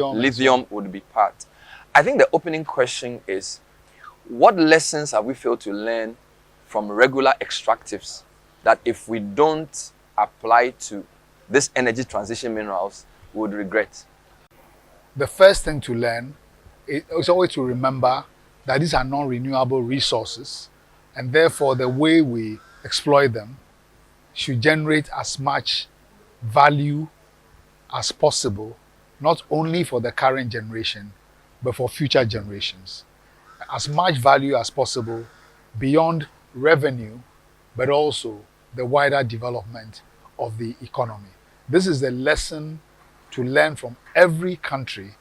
lithium would be part. I think the opening question is, what lessons have we failed to learn from regular extractives that if we don't apply to this energy transition minerals, we would regret? The first thing to learn is always to remember that these are non-renewable resources, and therefore the way we exploit them should generate as much value as possible, not only for the current generation, but for future generations. As much value as possible beyond revenue, but also the wider development of the economy. This is the lesson to learn from every country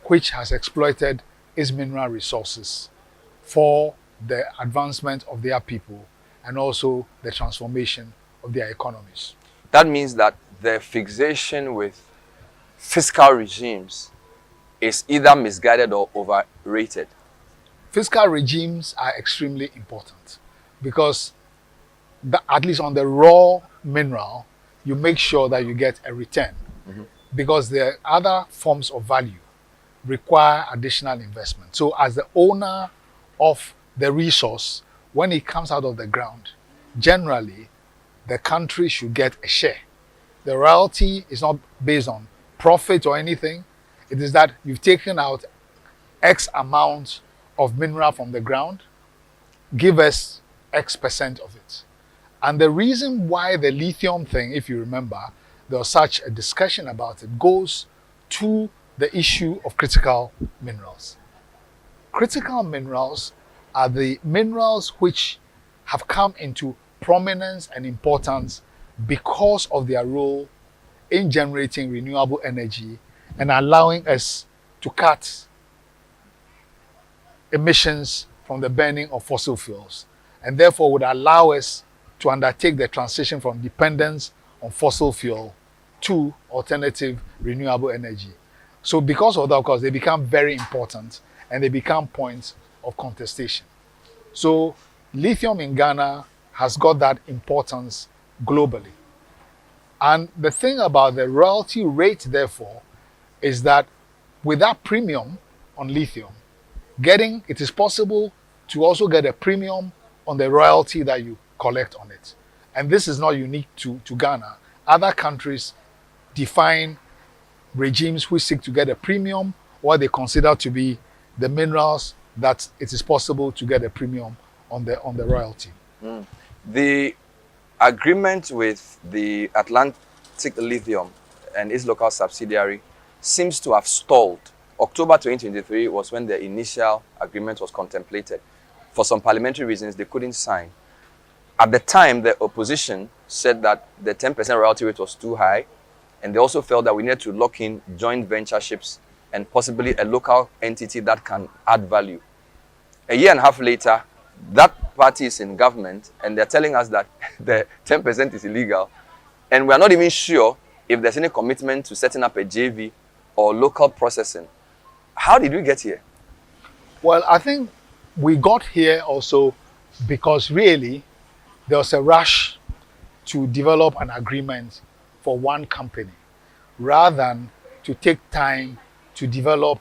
which has exploited its mineral resources for the advancement of their people and also the transformation of their economies. That means that the fixation with fiscal regimes is either misguided or overrated. Fiscal regimes are extremely important because at least on the raw mineral, you make sure that you get a return, because the other forms of value require additional investment. So as the owner of the resource, when it comes out of the ground, generally the country should get a share. The royalty is not based on profit or anything. It is that you've taken out X amount of mineral from the ground, give us X percent of it. And the reason why the lithium thing, if you remember, there was such a discussion about it, goes to the issue of critical minerals. Critical minerals are the minerals which have come into prominence and importance because of their role in generating renewable energy and allowing us to cut emissions from the burning of fossil fuels, and therefore would allow us to undertake the transition from dependence on fossil fuel to alternative renewable energy. So because of that, of course, they become very important and they become points of contestation. So lithium in Ghana has got that importance globally. And the thing about the royalty rate, therefore, is that with that premium on lithium, it is possible to also get a premium on the royalty that you collect on it. And this is not unique to Ghana. Other countries define regimes which seek to get a premium, or they consider to be the minerals that it is possible to get a premium on the royalty. The agreement with the Atlantic Lithium and its local subsidiary seems to have stalled. October 2023 was when the initial agreement was contemplated. For some parliamentary reasons, they couldn't sign. At the time, the opposition said that the 10% royalty rate was too high, and they also felt that we needed to lock in joint ventureships and possibly a local entity that can add value. A year and a half later, that party is in government, and they're telling us that the 10% is illegal, and we're not even sure if there's any commitment to setting up a JV or local processing. How did we get here? Well, I think we got here also because really there was a rush to develop an agreement for one company rather than to take time to develop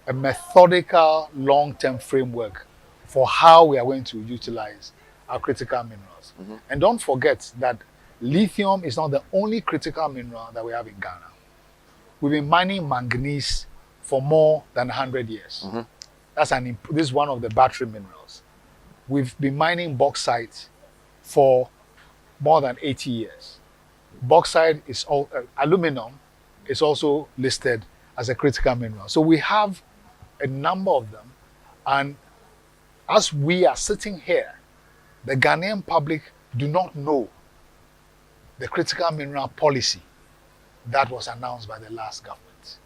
a methodical long-term framework for how we are going to utilize our critical minerals. And don't forget that lithium is not the only critical mineral that we have in Ghana. We've been mining manganese for more than 100 years. This is one of the battery minerals. We've been mining bauxite for more than 80 years. Bauxite is aluminum is also listed as a critical mineral. So we have a number of them. And as we are sitting here, the Ghanaian public do not know the critical mineral policy that was announced by the last government.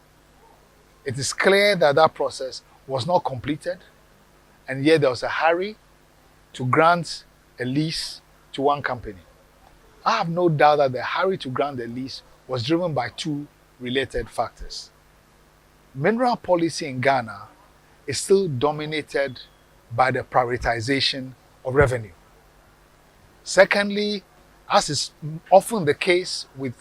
It is clear that that process was not completed, and yet there was a hurry to grant a lease to one company. I have no doubt that the hurry to grant the lease was driven by two related factors. Mineral policy in Ghana is still dominated by the prioritization of revenue. Secondly, as is often the case with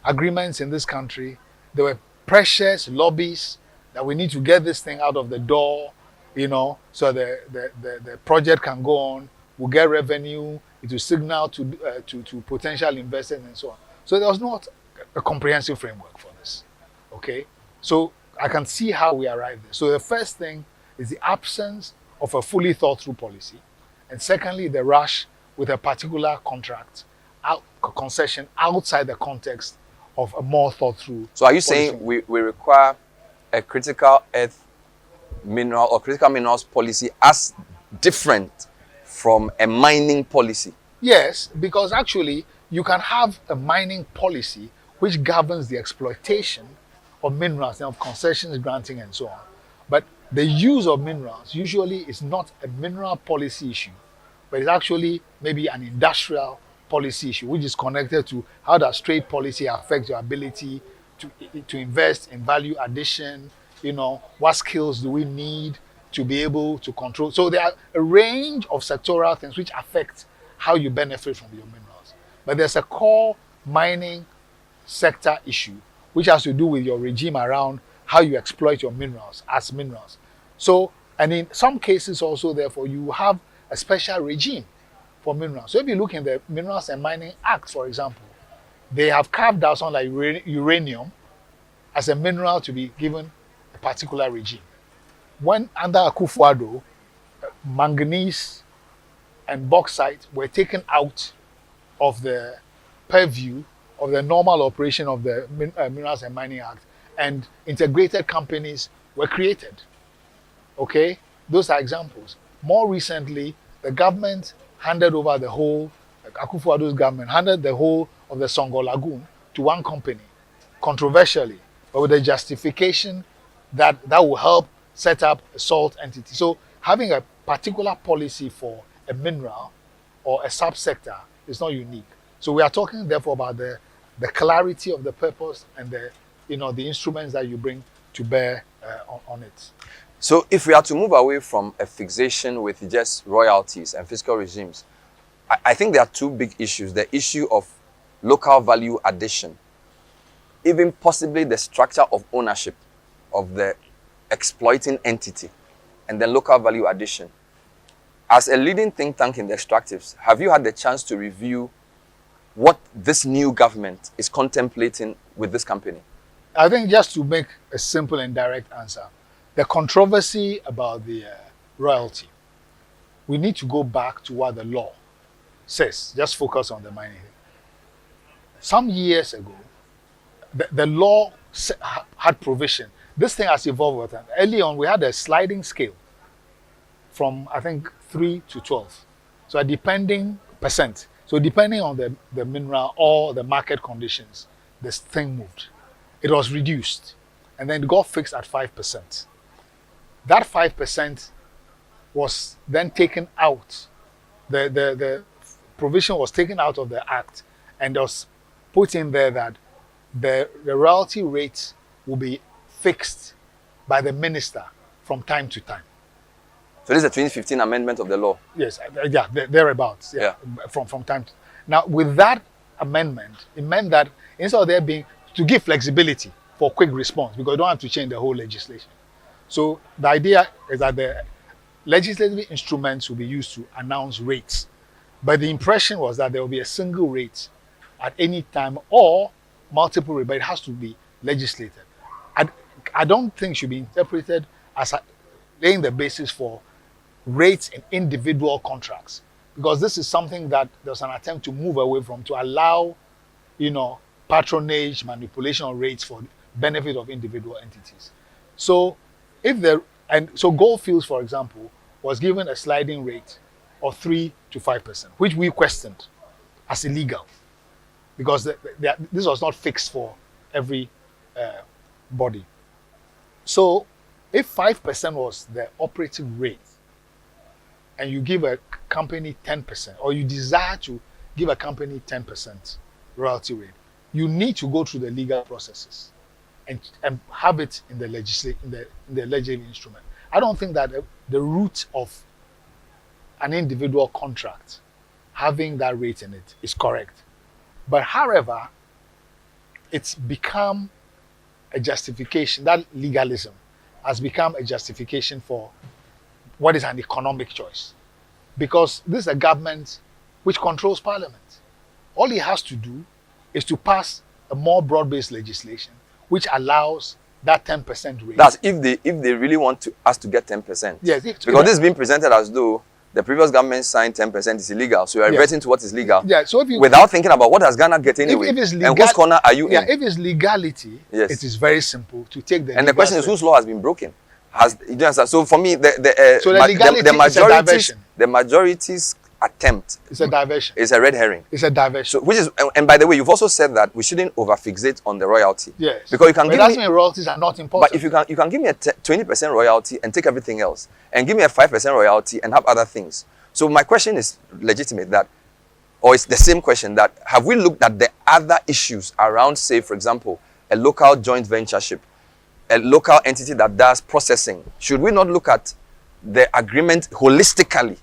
agreements in this country, there were pressures, lobbies, that we need to get this thing out of the door, so the project can go on, we'll get revenue, it will signal to potential investors and so on. So there was not a comprehensive framework for this. Okay? So I can see how we arrived there. So the first thing is the absence of a fully thought through policy. And secondly, the rush with a particular contract, concession outside the context of a more thought through. So are you saying we require a critical earth mineral or critical minerals policy as different from a mining policy? Yes, because actually you can have a mining policy which governs the exploitation of minerals and of concessions granting and so on. But the use of minerals usually is not a mineral policy issue, but it's actually maybe an industrial policy issue, which is connected to how does trade policy affect your ability to invest in value addition, what skills do we need to be able to control. So there are a range of sectoral things which affect how you benefit from your minerals. But there's a core mining sector issue which has to do with your regime around how you exploit your minerals as minerals. So, and in some cases also, therefore, you have a special regime for minerals. So if you look in the Minerals and Mining Act, for example, they have carved out something like uranium as a mineral to be given a particular regime. When under Akufo-Addo, manganese and bauxite were taken out of the purview of the normal operation of the Minerals and Mining Act, and integrated companies were created. Okay, those are examples. More recently, the government handed over the whole, Akufo-Addo's government handed the whole of the Songo Lagoon to one company, controversially, but with the justification that will help set up a salt entity. So having a particular policy for a mineral or a subsector is not unique. So we are talking therefore about the clarity of the purpose and the instruments that you bring to bear on it. So if we are to move away from a fixation with just royalties and fiscal regimes, I think there are two big issues. The issue of local value addition, even possibly the structure of ownership of the exploiting entity, and then local value addition. As a leading think tank in the extractives, have you had the chance to review what this new government is contemplating with this company? I think just to make a simple and direct answer, the controversy about the royalty, we need to go back to what the law says. Just focus on the mining. Some years ago, the law had provision. This thing has evolved with time. Early on, we had a sliding scale from, I think, 3 to 12. So a depending percent. So depending on the mineral or the market conditions, this thing moved. It was reduced. And then it got fixed at 5%. That 5% was then taken out. The provision was taken out of the act, and was put in there that the royalty rate will be fixed by the minister from time to time. So this is a 2015 amendment of the law? Yes, thereabouts. Yeah. From time to time. Now, with that amendment, it meant that instead of there being, to give flexibility for quick response, because you don't have to change the whole legislation. So the idea is that the legislative instruments will be used to announce rates. But the impression was that there will be a single rate at any time or multiple rates, but it has to be legislated. I don't think it should be interpreted as laying the basis for rates in individual contracts, because this is something that there's an attempt to move away from, to allow, patronage, manipulation of rates for benefit of individual entities. So so Goldfields, for example, was given a sliding rate of 3 to 5%, which we questioned as illegal, because this was not fixed for every body. So if 5% was the operating rate, and you give a company 10%, or you desire to give a company 10% royalty rate, you need to go through the legal processes and have it in the legislative instrument. I don't think that the root of an individual contract having that rate in it is correct. But however, it's become a justification, that legalism has become a justification for what is an economic choice. Because this is a government which controls parliament. All he has to do is to pass a more broad-based legislation which allows that 10% rate. That's if they really want us to get 10%. Yes, because this is being presented as though the previous government signed 10% is illegal. So you are reverting to what is legal. Yeah, so if you, without thinking about what does Ghana get anyway. If it's and whose corner are you in? If it's legality, yes, it is very simple to take the. And the question is, whose law has been broken? So for me, the majority's attempt is a diversion. It's a red herring. It's a diversion. So, which is, and by the way, you've also said that we shouldn't overfixate on the royalty. Yes. Because you can give me royalties are not important. But if you can give me a 20% royalty and take everything else, and give me a 5% royalty and have other things. So my question is legitimate that, or it's the same question that, have we looked at the other issues around, say, for example, a local joint ventureship, a local entity that does processing? Should we not look at the agreement holistically?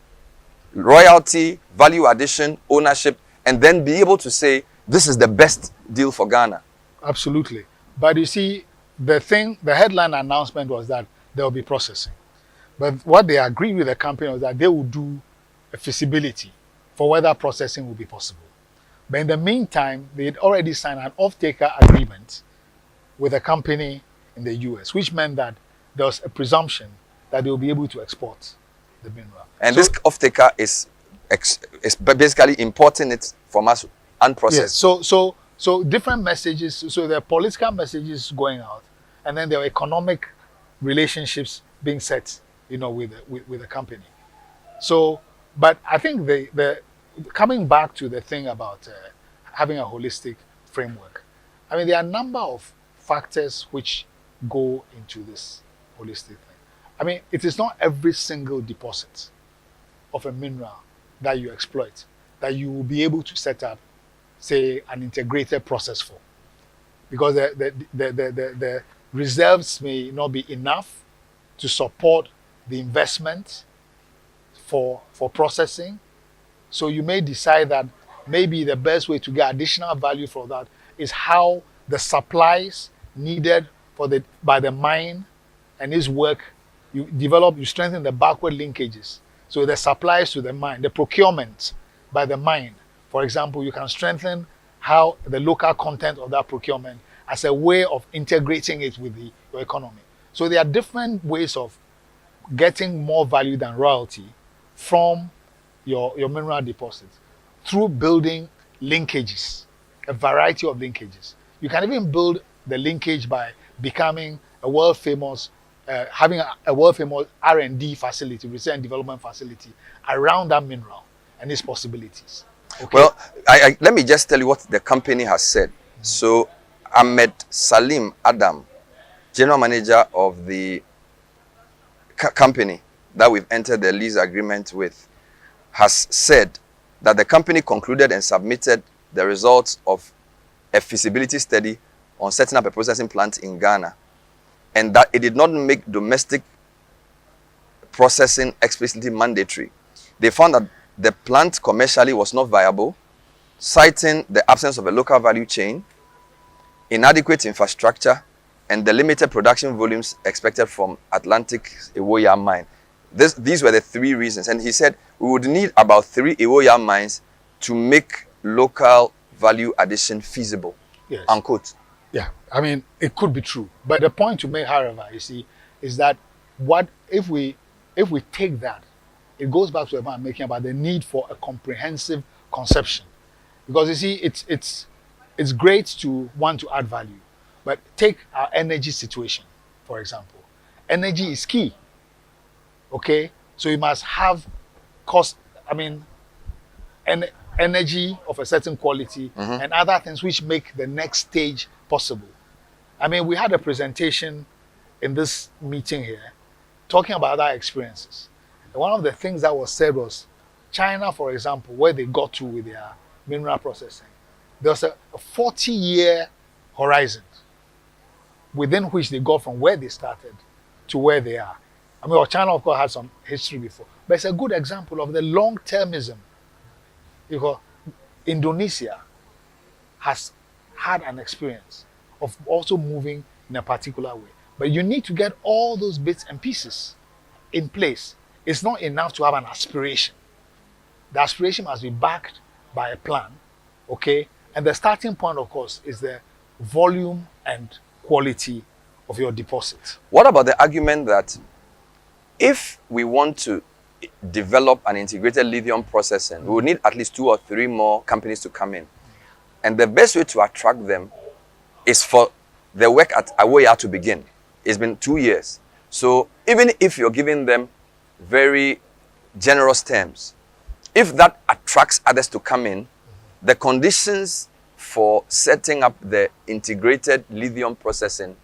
Royalty, value addition, ownership, and then be able to say, this is the best deal for Ghana. Absolutely. But you see, the headline announcement was that there will be processing. But what they agreed with the company was that they will do a feasibility for whether processing will be possible. But in the meantime, they had already signed an off-taker agreement with a company in the US, which meant that there was a presumption that they will be able to export the mineral. And so, this off-taker is basically importing it from us unprocessed. Yes. So different messages. So there are political messages going out, and then there are economic relationships being set, with the company. So, but I think the coming back to the thing about having a holistic framework. I mean, there are a number of factors which go into this holistic thing. I mean, it is not every single deposit of a mineral that you exploit that you will be able to set up, say, an integrated process for, because the reserves may not be enough to support the investment for processing. So you may decide that maybe the best way to get additional value for that is how the supplies needed by the mine and its work, you strengthen the backward linkages. So the supplies to the mine, the procurement by the mine, for example, you can strengthen how the local content of that procurement as a way of integrating it with your economy. So there are different ways of getting more value than royalty from your mineral deposits through building linkages, a variety of linkages. You can even build the linkage by becoming a world-famous, having a world-famous R&D facility, research and development facility around that mineral and its possibilities. Okay? Well, let me just tell you what the company has said. So, Ahmed Salim Adam, general manager of the company that we've entered the lease agreement with, has said that the company concluded and submitted the results of a feasibility study on setting up a processing plant in Ghana, and that it did not make domestic processing explicitly mandatory. They found that the plant commercially was not viable, citing the absence of a local value chain, inadequate infrastructure, and the limited production volumes expected from Atlantic Ewoya mine. These were the three reasons. And he said we would need about 3 Ewoya mines to make local value addition feasible. Yes. Unquote. Yeah, I mean, it could be true. But the point to make, however, you see, is that what if we take that, it goes back to the point I'm making about the need for a comprehensive conception. Because you see, it's great to want to add value, but take our energy situation, for example. Energy is key. Okay, so you must have energy of a certain quality and other things which make the next stage possible. I mean, we had a presentation in this meeting here talking about our experiences. And one of the things that was said was China, for example, where they got to with their mineral processing, there was a 40-year horizon within which they got from where they started to where they are. I mean, China, of course, had some history before, but it's a good example of the long-termism. Because Indonesia has had an experience of also moving in a particular way. But you need to get all those bits and pieces in place. It's not enough to have an aspiration. The aspiration must be backed by a plan, okay? And the starting point, of course, is the volume and quality of your deposit. What about the argument that if we want to develop an integrated lithium processing, we will need at least 2 or 3 more companies to come in. And the best way to attract them is for the work at Awoya to begin. It's been 2 years. So even if you're giving them very generous terms, if that attracts others to come in, the conditions for setting up the integrated lithium processing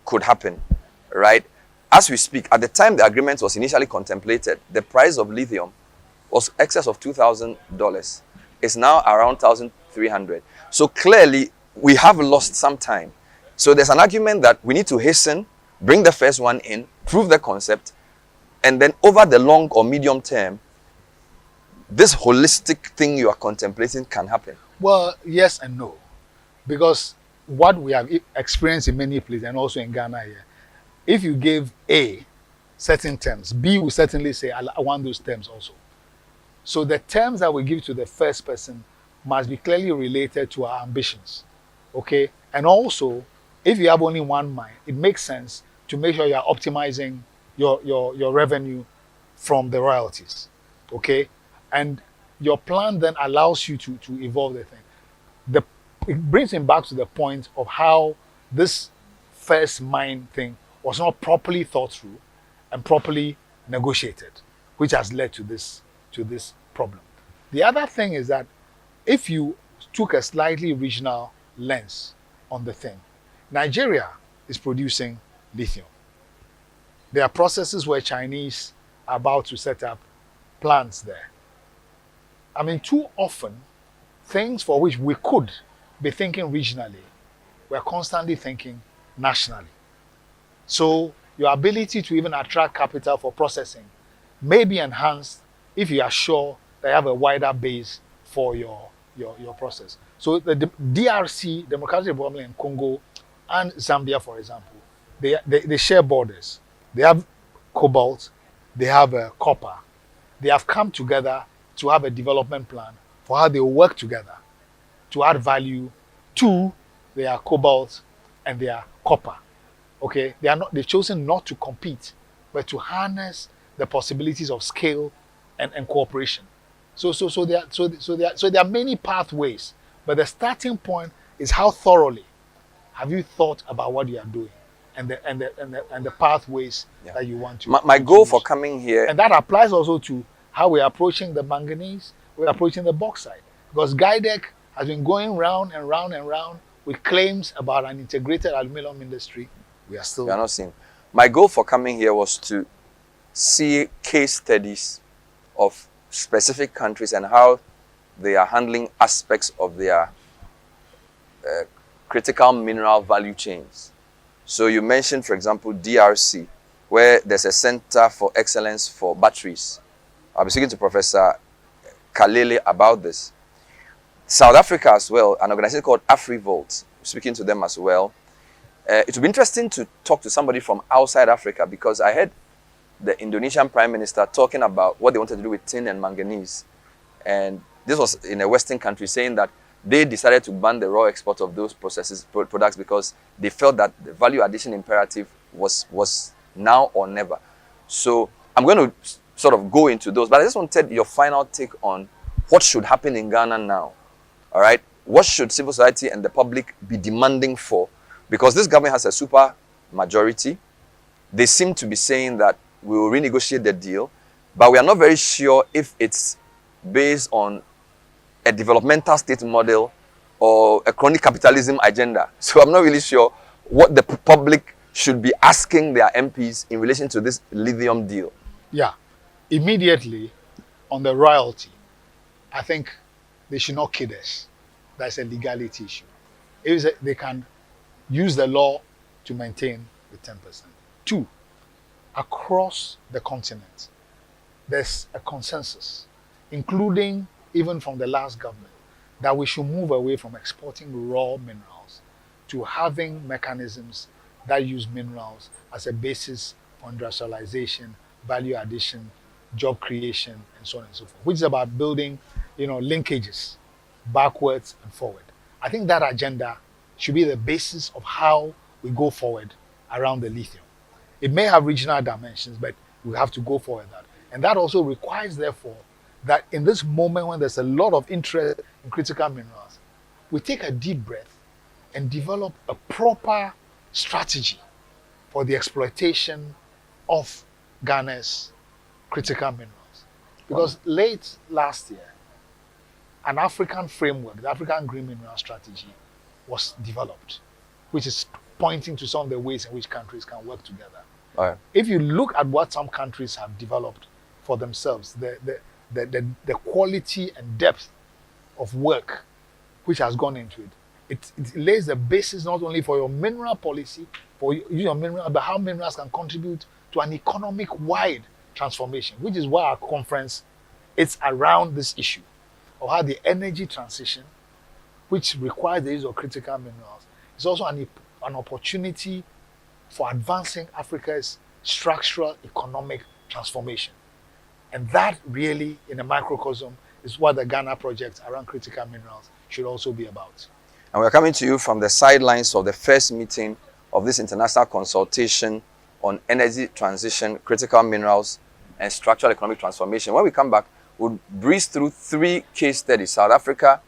could happen, right? As we speak, at the time the agreement was initially contemplated, the price of lithium was excess of $2,000. It's now around $1,300. So clearly, we have lost some time. So there's an argument that we need to hasten, bring the first one in, prove the concept, and then over the long or medium term, this holistic thing you are contemplating can happen. Well, yes and no. Because what we have experienced in many places, and also in Ghana here, if you give A certain terms, B will certainly say, I want those terms also. So the terms that we give to the first person must be clearly related to our ambitions, okay? And also, if you have only one mind, it makes sense to make sure you are optimizing your revenue from the royalties, okay? And your plan then allows you to evolve the thing. It brings him back to the point of how this first mind thing was not properly thought through and properly negotiated, which has led to this problem. The other thing is that if you took a slightly regional lens on the thing, Nigeria is producing lithium. There are processes where Chinese are about to set up plants there. I mean, too often, things for which we could be thinking regionally, we're constantly thinking nationally. So your ability to even attract capital for processing may be enhanced if you are sure that you have a wider base for your process. So the DRC, Democratic Republic in Congo, and Zambia, for example, they share borders. They have cobalt, they have copper. They have come together to have a development plan for how they work together to add value to their cobalt and their copper. Okay, they've chosen not to compete, but to harness the possibilities of scale and cooperation. So there are many pathways, but the starting point is how thoroughly have you thought about what you are doing and the pathways that you want to. My goal for coming here, and that applies also to how we're approaching the manganese, we're approaching the bauxite, because GUIDEC has been going round and round and round with claims about an integrated aluminum industry. We are not seeing. My goal for coming here was to see case studies of specific countries and how they are handling aspects of their critical mineral value chains. So you mentioned, for example, DRC, where there's a Center for Excellence for Batteries. I'll be speaking to Professor Kalele about this. South Africa as well, an organization called AfriVolt, speaking to them as well. It would be interesting to talk to somebody from outside Africa, because I heard the Indonesian Prime Minister talking about what they wanted to do with tin and manganese. And this was in a Western country, saying that they decided to ban the raw export of those products because they felt that the value addition imperative was now or never. So I'm going to sort of go into those, but I just wanted your final take on what should happen in Ghana now. All right? What should civil society and the public be demanding for? Because this government has a super majority. They seem to be saying that we will renegotiate the deal, but we are not very sure if it's based on a developmental state model or a crony capitalism agenda. So I'm not really sure what the public should be asking their MPs in relation to this lithium deal. Yeah. Immediately on the royalty, I think they should not kid us. That's a legality issue. They can use the law to maintain the 10%. 2, across the continent, there's a consensus, including even from the last government, that we should move away from exporting raw minerals to having mechanisms that use minerals as a basis for industrialization, value addition, job creation, and so on and so forth, which is about building, linkages backwards and forward. I think that agenda should be the basis of how we go forward around the lithium. It may have regional dimensions, but we have to go forward that. And that also requires, therefore, that in this moment when there's a lot of interest in critical minerals, we take a deep breath and develop a proper strategy for the exploitation of Ghana's critical minerals. Because late last year, an African framework, the African Green Mineral Strategy, was developed, which is pointing to some of the ways in which countries can work together. Right. If you look at what some countries have developed for themselves, the quality and depth of work which has gone into it, it lays the basis not only for your mineral policy, for your mineral, but how minerals can contribute to an economic-wide transformation, which is why our conference is around this issue of how the energy transition, which requires the use of critical minerals, is also an opportunity for advancing Africa's structural economic transformation. And that really, in a microcosm, is what the Ghana project around critical minerals should also be about. And we're coming to you from the sidelines of the first meeting of this international consultation on energy transition, critical minerals, and structural economic transformation. When we come back, we'll breeze through 3 case studies: South Africa,